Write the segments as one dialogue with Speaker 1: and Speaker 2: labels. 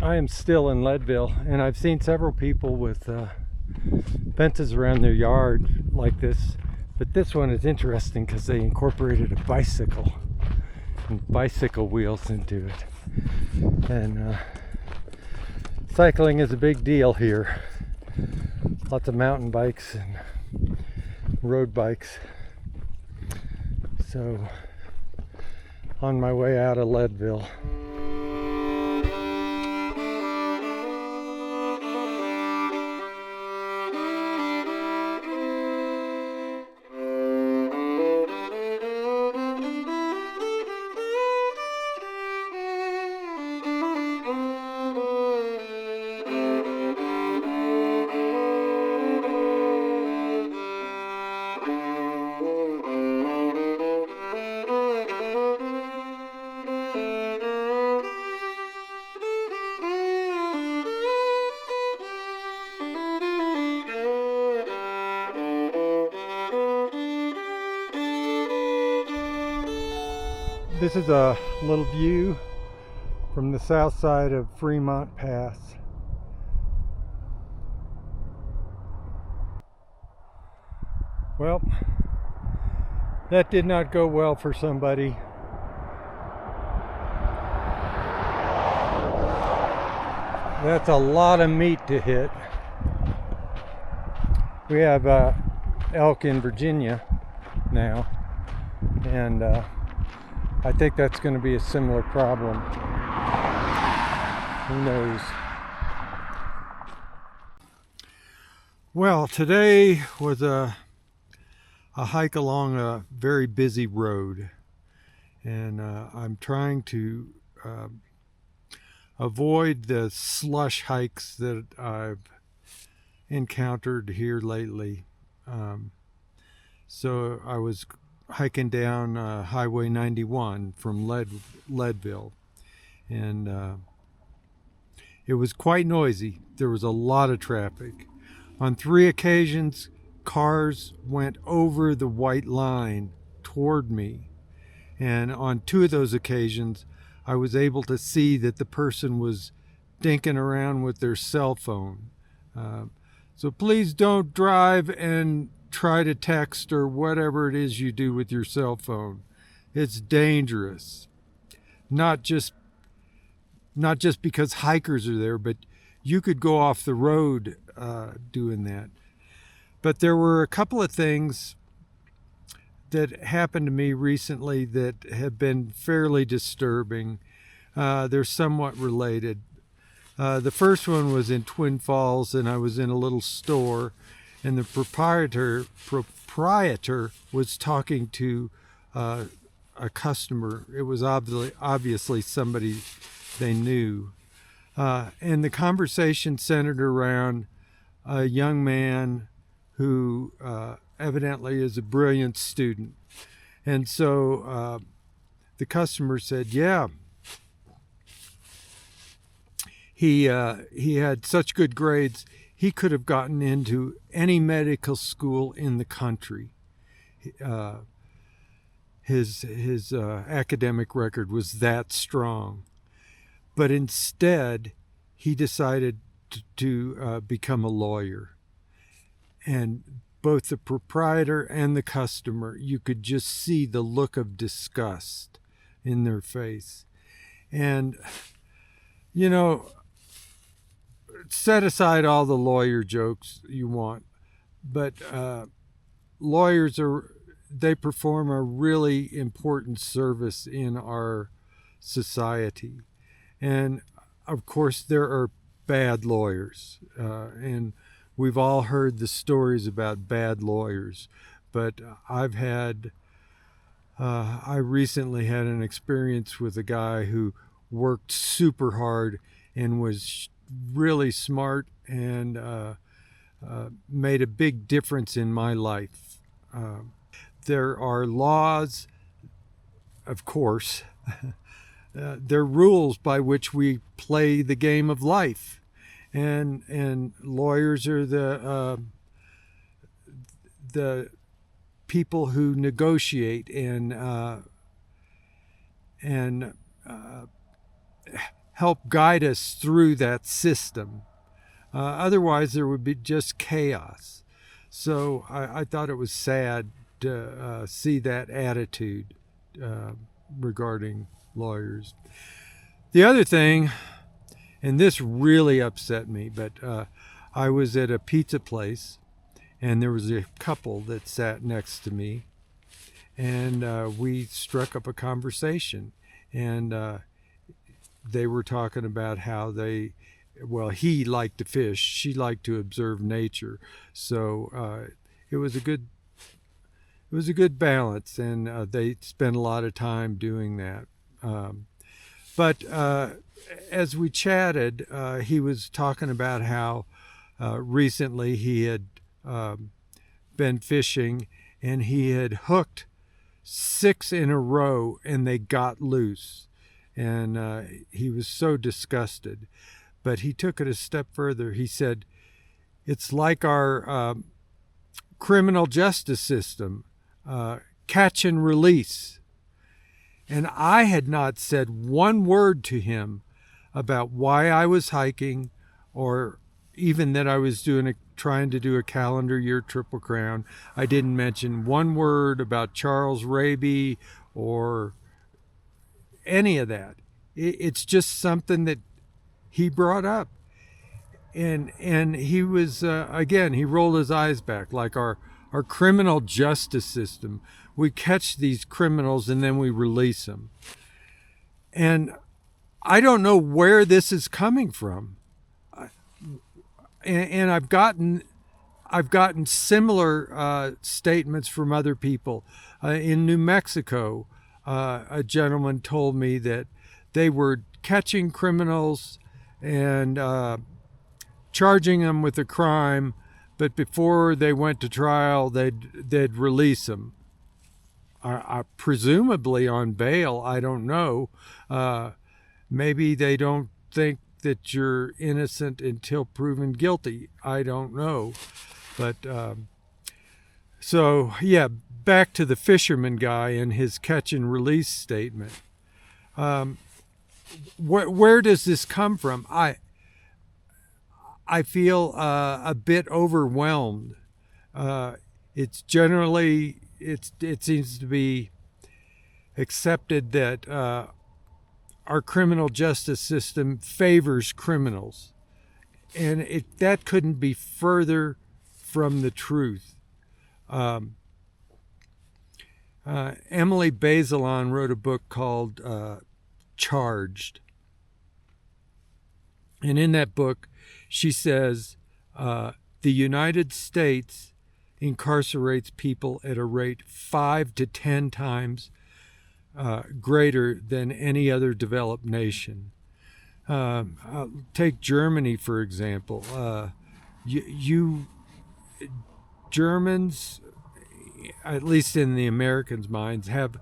Speaker 1: I am still in Leadville, and I've seen several people with fences around their yard like this, but this one is interesting because they incorporated a bicycle and bicycle wheels into it. And cycling is a big deal here. Lots of mountain bikes and road bikes. So on my way out of Leadville. This is a little view from the south side of Fremont Pass. Well, that did not go well for somebody. That's a lot of meat to hit. We have elk in Virginia now, and I think that's going to be a similar problem. Who knows? Well, today was a hike along a very busy road, and I'm trying to avoid the slush hikes that I've encountered here lately. So I was hiking down Highway 91 from Leadville, and it was quite noisy. There was a lot of traffic. On 3 occasions, cars went over the white line toward me, and on 2 of those occasions I was able to see that the person was dinking around with their cell phone. So please don't drive and try to text or whatever it is you do with your cell phone. It's dangerous. Not just because hikers are there, but you could go off the road doing that. But there were a couple of things that happened to me recently that have been fairly disturbing. They're somewhat related. The first one was in Twin Falls, and I was in a little store, and the proprietor was talking to a customer. It was obviously somebody they knew. And the conversation centered around a young man who evidently is a brilliant student. And so the customer said, yeah, he had such good grades, he could have gotten into any medical school in the country. His academic record was that strong. But instead, he decided to become a lawyer. And both the proprietor and the customer, you could just see the look of disgust in their face. And, you know, set aside all the lawyer jokes you want, but lawyers they perform a really important service in our society. And of course there are bad lawyers, and we've all heard the stories about bad lawyers, but I recently had an experience with a guy who worked super hard and was really smart and made a big difference in my life. There are laws, of course. There are rules by which we play the game of life, and lawyers are the people who negotiate and help guide us through that system. Otherwise, there would be just chaos. So I thought it was sad to see that attitude regarding lawyers. The other thing, and this really upset me, but I was at a pizza place, and there was a couple that sat next to me, and we struck up a conversation, and they were talking about how he liked to fish, she liked to observe nature, so it was a good balance, and they spent a lot of time doing that. But as we chatted, he was talking about how recently he had been fishing, and he had hooked 6 in a row, and they got loose, and he was so disgusted. But he took it a step further. He said, it's like our criminal justice system, catch and release. And I had not said one word to him about why I was hiking, or even that I was trying to do a calendar year Triple Crown. I didn't mention one word about Charles Raby or any of that. It's just something that he brought up. And he was, again, he rolled his eyes back, like our criminal justice system. We catch these criminals and then we release them. And I don't know where this is coming from. And I've gotten similar statements from other people. In New Mexico, a gentleman told me that they were catching criminals and charging them with a crime, but before they went to trial, they'd release them. Presumably on bail, I don't know. Maybe they don't think that you're innocent until proven guilty. I don't know. But so, yeah, back to the fisherman guy and his catch and release statement. Where does this come from? I feel a bit overwhelmed. It's generally, it seems to be accepted that our criminal justice system favors criminals, and that couldn't be further from the truth. Emily Bazelon wrote a book called Charged, and in that book she says the United States incarcerates people at a rate 5 to 10 times greater than any other developed nation. Take Germany, for example. You Germans, at least in the Americans' minds, have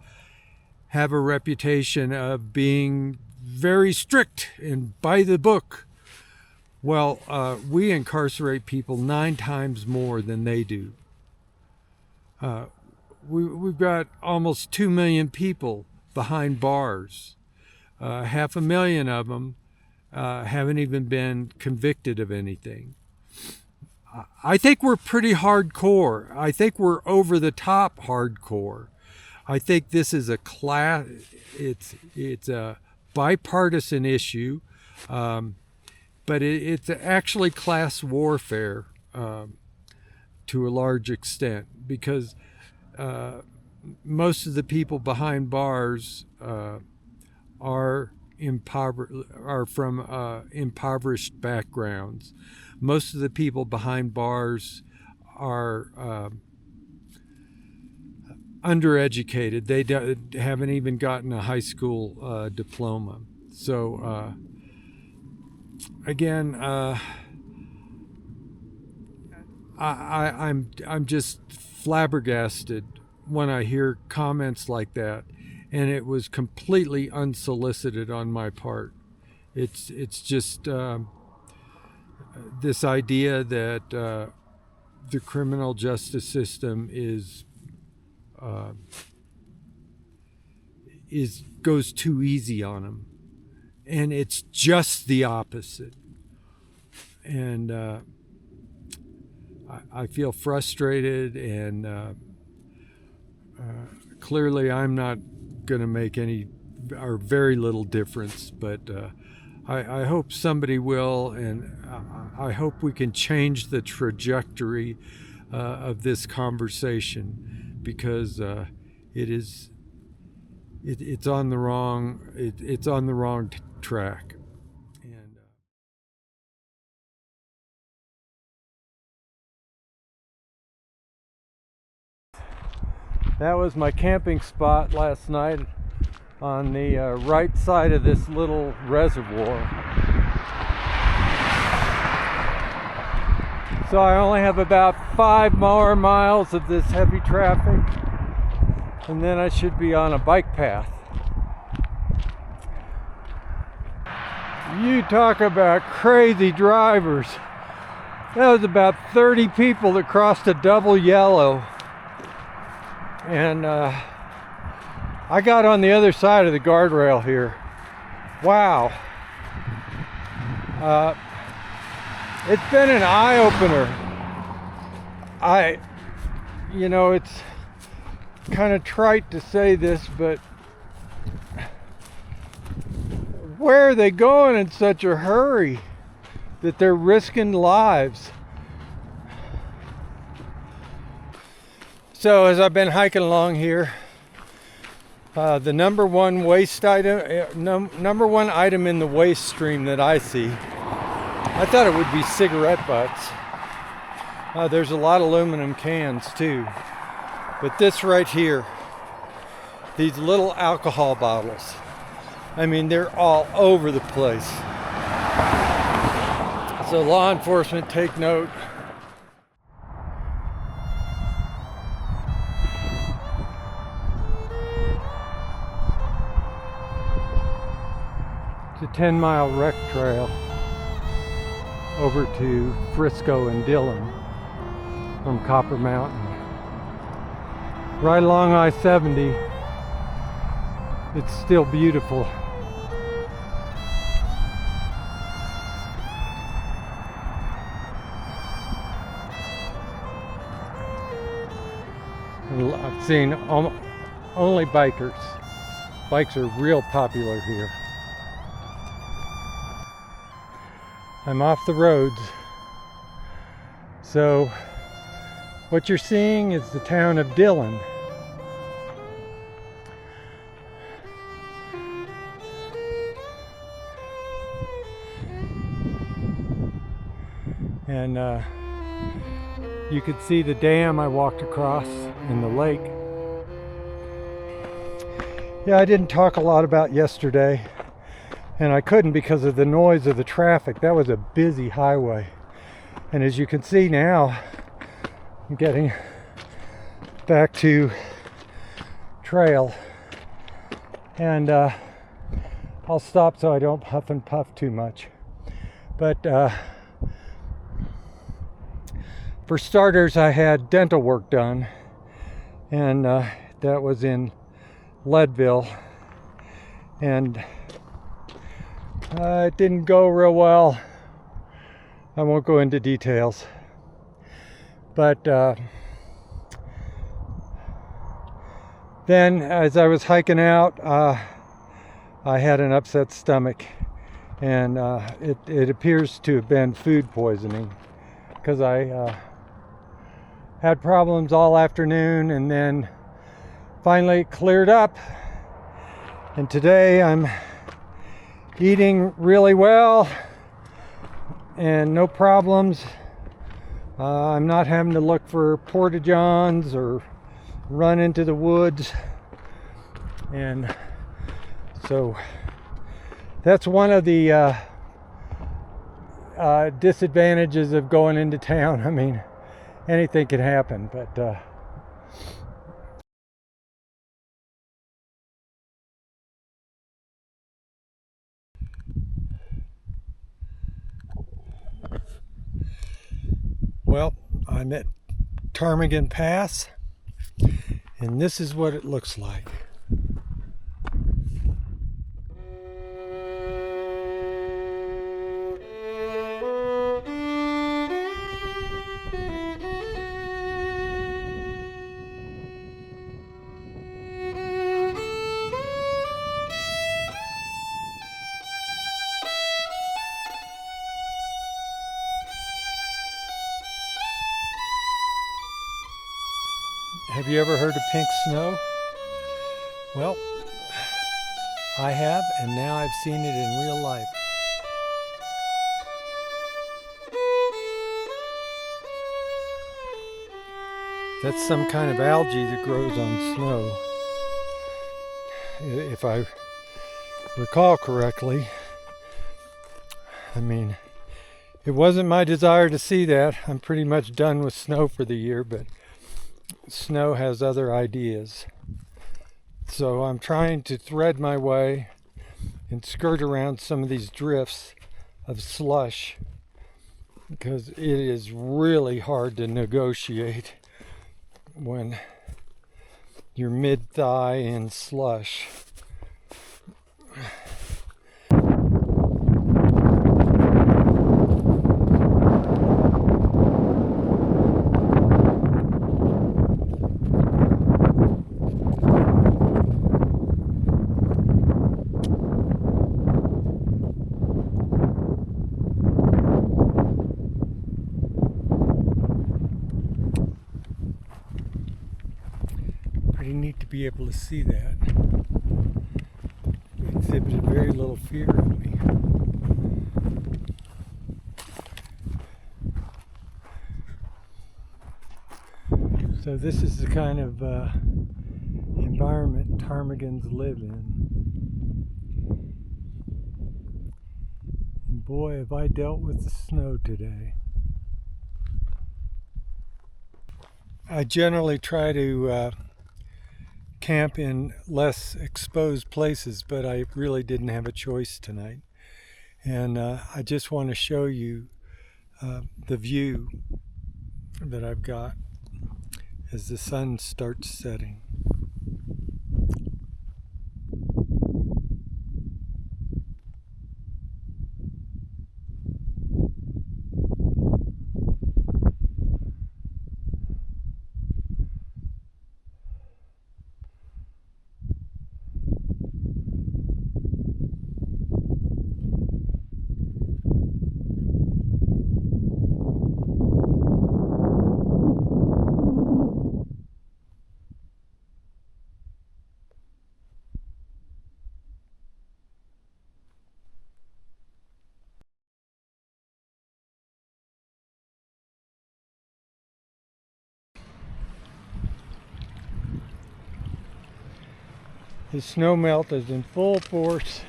Speaker 1: a reputation of being very strict and by the book. Well, we incarcerate people 9 times more than they do. We've got almost 2 million people behind bars. 500,000 of them haven't even been convicted of anything. I think we're pretty hardcore. I think we're over the top hardcore. I think this is it's a bipartisan issue, but it's actually class warfare to a large extent, because most of the people behind bars are from impoverished backgrounds. Most of the people behind bars are undereducated. They haven't even gotten a high school diploma. So again, I'm just flabbergasted when I hear comments like that, and it was completely unsolicited on my part. It's just this idea that the criminal justice system goes too easy on them, and it's just the opposite. And I feel frustrated, and clearly I'm not going to make any or very little difference, but I hope somebody will, and I hope we can change the trajectory of this conversation, because it's on the wrong track. And that was my camping spot last night on the right side of this little reservoir. So I only have about 5 more miles of this heavy traffic, and then I should be on a bike path. You talk about crazy drivers. That was about 30 people that crossed a double yellow. And I got on the other side of the guardrail here. Wow. It's been an eye-opener. It's kind of trite to say this, but where are they going in such a hurry that they're risking lives? So as I've been hiking along here, the number one item in the waste stream that I see, I thought it would be cigarette butts. There's a lot of aluminum cans too, but this right here, these little alcohol bottles, I mean, they're all over the place. So law enforcement, take note. It's a 10-mile rec trail over to Frisco and Dillon from Copper Mountain. Right along I-70. It's still beautiful. I've seen only bikers. Bikes are real popular here. I'm off the roads. So what you're seeing is the town of Dillon. And you could see the dam I walked across in the lake. Yeah, I didn't talk a lot about yesterday, and I couldn't because of the noise of the traffic. That was a busy highway. And as you can see now, I'm getting back to trail. And I'll stop so I don't huff and puff too much. But for starters, I had dental work done, and that was in Leadville, and it didn't go real well. I won't go into details, but then as I was hiking out, I had an upset stomach, and it appears to have been food poisoning, because I had problems all afternoon, and then finally it cleared up, and today I'm eating really well and no problems. I'm not having to look for porta-johns or run into the woods, and so that's one of the disadvantages of going into town. I mean, anything can happen, but well, I'm at Tarmagan Pass, and this is what it looks like. Have you ever heard of pink snow? Well, I have, and now I've seen it in real life. That's some kind of algae that grows on snow. If I recall correctly, I mean, it wasn't my desire to see that. I'm pretty much done with snow for the year, but snow has other ideas. So I'm trying to thread my way and skirt around some of these drifts of slush because it is really hard to negotiate when you're mid-thigh in slush. Pretty neat to be able to see that. It exhibited very little fear of me. So this is the kind of environment ptarmigans live in. And boy, have I dealt with the snow today. I generally try to camp in less exposed places, but I really didn't have a choice tonight. And I just want to show you the view that I've got as the sun starts setting. The snow melt is in full force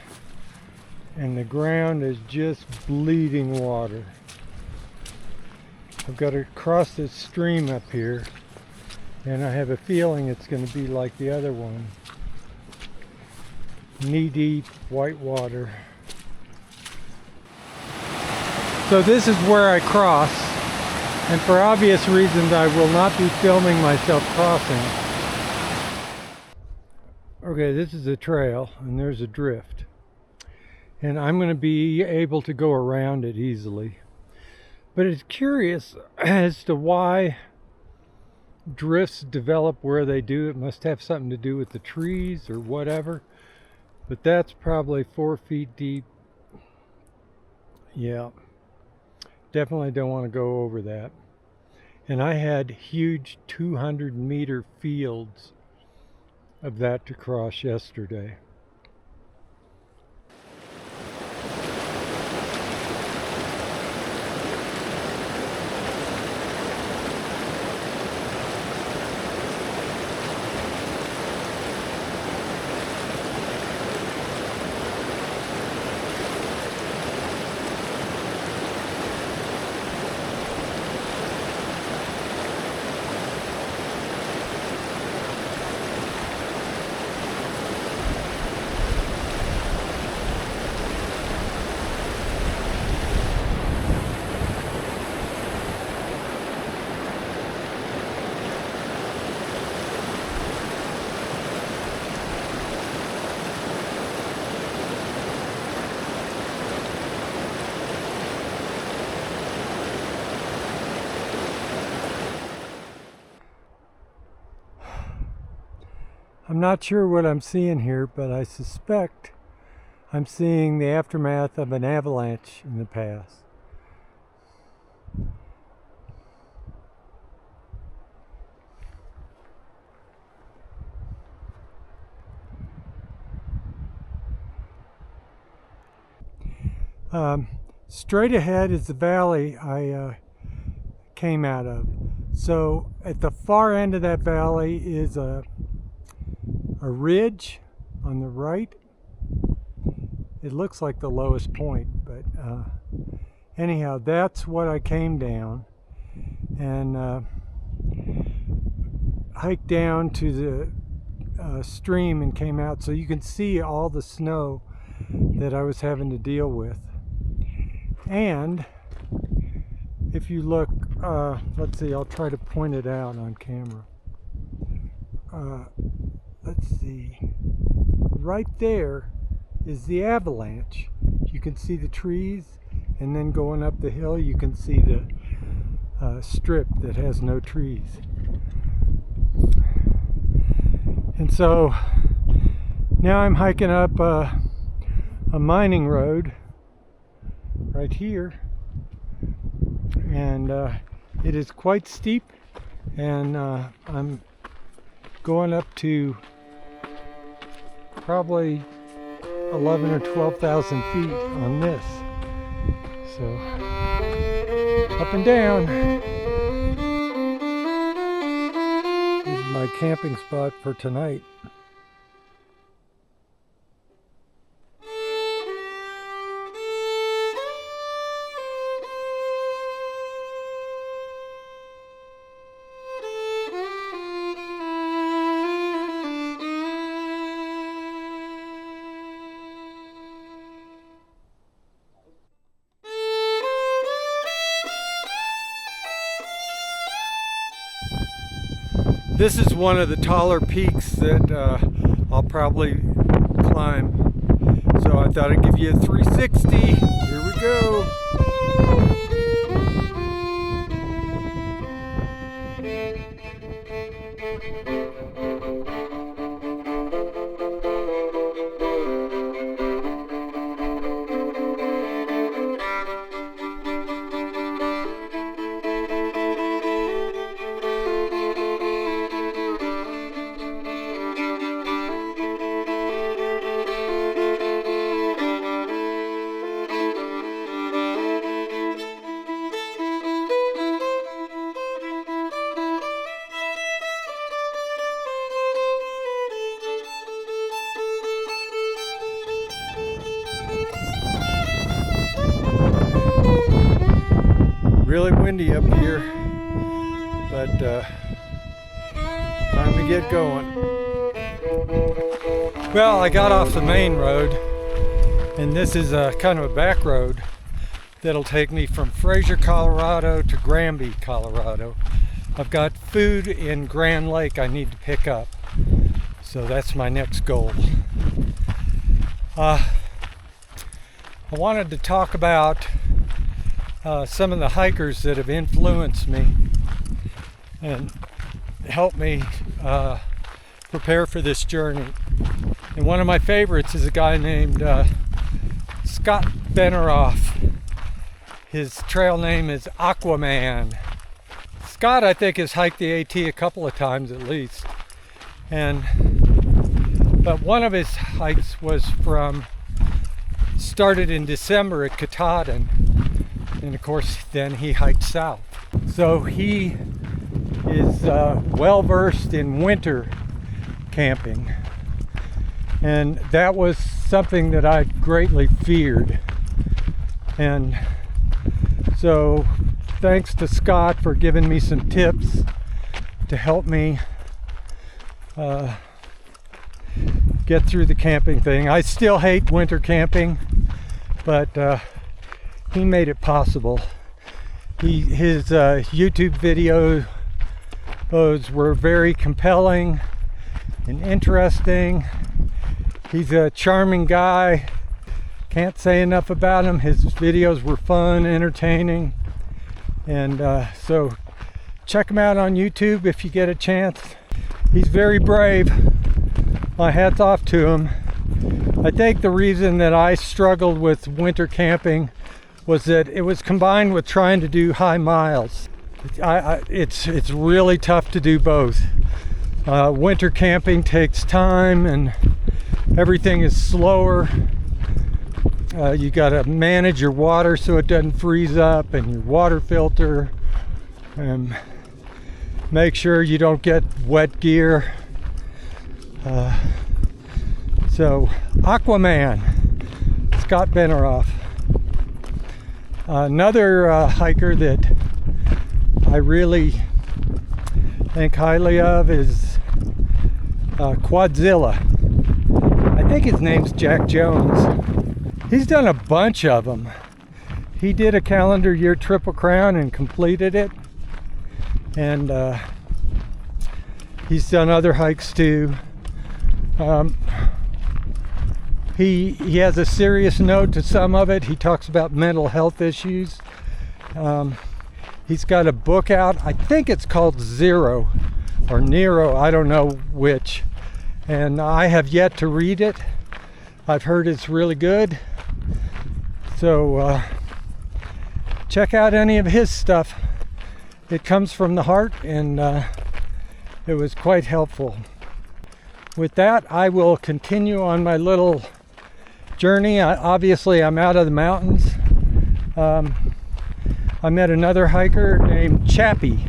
Speaker 1: and the ground is just bleeding water. I've got to cross this stream up here and I have a feeling it's going to be like the other one. Knee-deep white water. So this is where I cross, and for obvious reasons I will not be filming myself crossing. Okay, this is a trail and there's a drift. And I'm going to be able to go around it easily. But it's curious as to why drifts develop where they do. It must have something to do with the trees or whatever. But that's probably 4 feet deep. Yeah, definitely don't want to go over that. And I had huge 200-meter fields of that to cross yesterday. I'm not sure what I'm seeing here, but I suspect I'm seeing the aftermath of an avalanche in the pass. Straight ahead is the valley I came out of. So at the far end of that valley is a ridge on the right. It looks like the lowest point, but anyhow, that's what I came down, and hiked down to the stream and came out, so you can see all the snow that I was having to deal with. And if you look, let's see, I'll try to point it out on camera. Let's see, right there is the avalanche. You can see the trees, and then going up the hill you can see the strip that has no trees. And so now I'm hiking up a mining road right here, and it is quite steep, and I'm going up to probably 11 or 12,000 feet on this. So up and down. This is my camping spot for tonight. This is one of the taller peaks that I'll probably climb. So I thought I'd give you a 360. Here we go. Really windy up here, but time to get going. Well, I got off the main road, and this is a kind of a back road that'll take me from Fraser, Colorado to Granby, Colorado. I've got food in Grand Lake I need to pick up, so that's my next goal. I wanted to talk about some of the hikers that have influenced me and helped me prepare for this journey. And one of my favorites is a guy named Scott Benneroff. His trail name is Aquaman. Scott, I think, has hiked the AT a couple of times at least. But one of his hikes started in December at Katahdin. And of course, then he hiked south. So he is well versed in winter camping. And that was something that I greatly feared. And so thanks to Scott for giving me some tips to help me get through the camping thing. I still hate winter camping, but he made it possible. His YouTube videos were very compelling and interesting. He's a charming guy. Can't say enough about him. His videos were fun, entertaining, and so check him out on YouTube if you get a chance. He's very brave. My hat's off to him. I think the reason that I struggled with winter camping was that it was combined with trying to do high miles. It's really tough to do both. Winter camping takes time and everything is slower. You got to manage your water so it doesn't freeze up, and your water filter, and make sure you don't get wet gear. So Aquaman, Scott Benneroff. Another hiker that I really think highly of is Quadzilla. I think his name's Jack Jones. He's done a bunch of them. He did a calendar year Triple Crown and completed it. And he's done other hikes too. He has a serious note to some of it. He talks about mental health issues. He's got a book out. I think it's called Zero or Nero. I don't know which. And I have yet to read it. I've heard it's really good. So check out any of his stuff. It comes from the heart, and it was quite helpful. With that, I will continue on my little journey. Obviously, I'm out of the mountains. I met another hiker named Chappie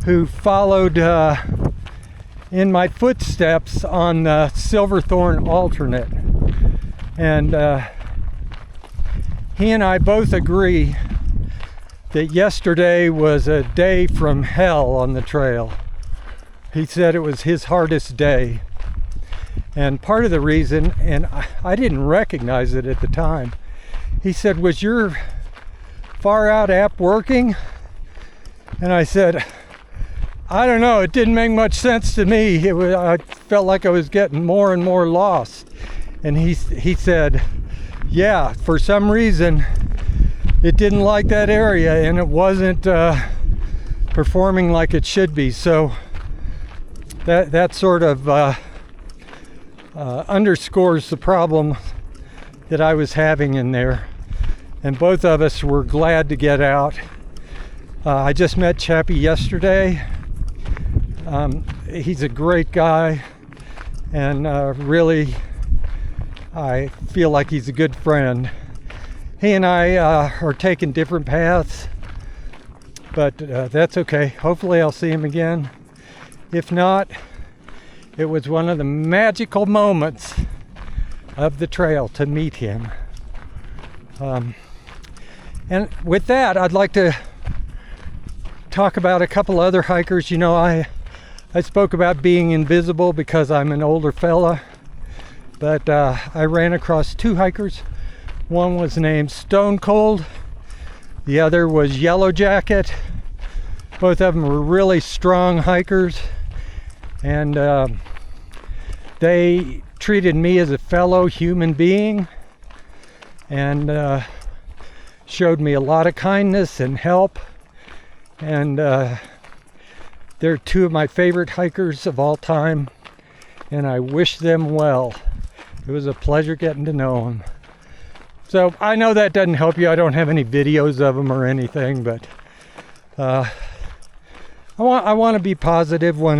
Speaker 1: who followed in my footsteps on the Silverthorn alternate. And he and I both agree that yesterday was a day from hell on the trail. He said it was his hardest day. And part of the reason, and I didn't recognize it at the time, he said, "Was your far out app working?" And I said, "I don't know, it didn't make much sense to me. I felt like I was getting more and more lost." And he said, "Yeah, for some reason it didn't like that area, and it wasn't performing like it should be." So that sort of underscores the problem that I was having in there. And both of us were glad to get out. I just met Chappie yesterday. He's a great guy, and really I feel like he's a good friend. He and I are taking different paths, but that's okay. Hopefully I'll see him again. If not, it was one of the magical moments of the trail to meet him. And with that, I'd like to talk about a couple other hikers. You know, I spoke about being invisible because I'm an older fella, but I ran across two hikers. One was named Stone Cold, the other was Yellow Jacket. Both of them were really strong hikers, and they treated me as a fellow human being, and showed me a lot of kindness and help. And they're two of my favorite hikers of all time, and I wish them well. It was a pleasure getting to know them. So I know that doesn't help you. I don't have any videos of them or anything, but I want to be positive when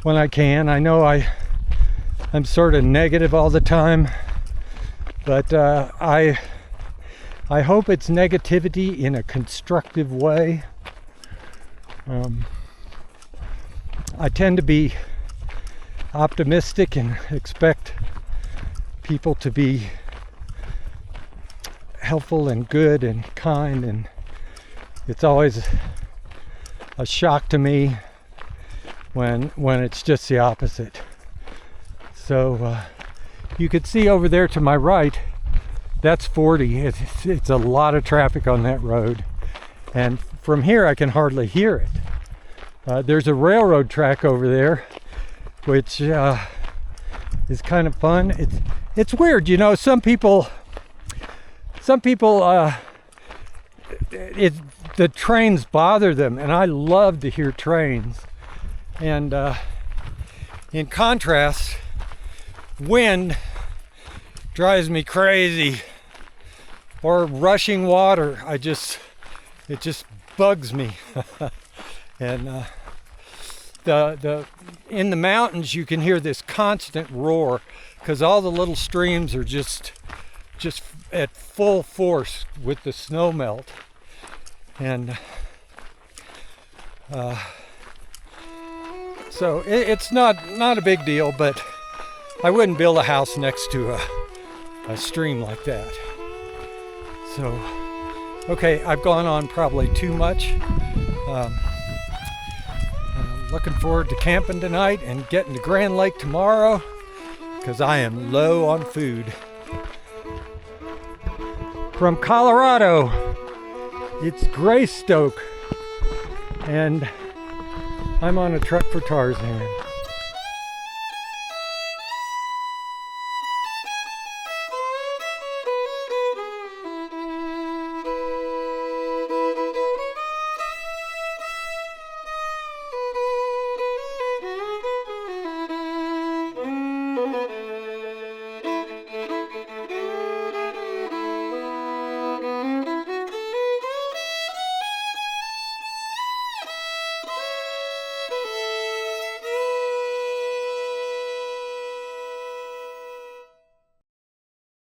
Speaker 1: I can. I know I'm sort of negative all the time, but I hope it's negativity in a constructive way. I tend to be optimistic and expect people to be helpful and good and kind, and it's always a shock to me when it's just the opposite. So you could see over there to my right, that's 40. It's a lot of traffic on that road, and from here I can hardly hear it. There's a railroad track over there, which is kind of fun. It's weird, you know. Some people the trains bother them, and I love to hear trains. And in contrast, wind drives me crazy, or rushing water. It just bugs me. And in the mountains you can hear this constant roar because all the little streams are just just at full force with the snow melt. And so it's not a big deal, but I wouldn't build a house next to a stream like that. So, okay, I've gone on probably too much. I'm looking forward to camping tonight and getting to Grand Lake tomorrow, because I am low on food. From Colorado, it's Greystoke, and I'm on a trek for Tarzan.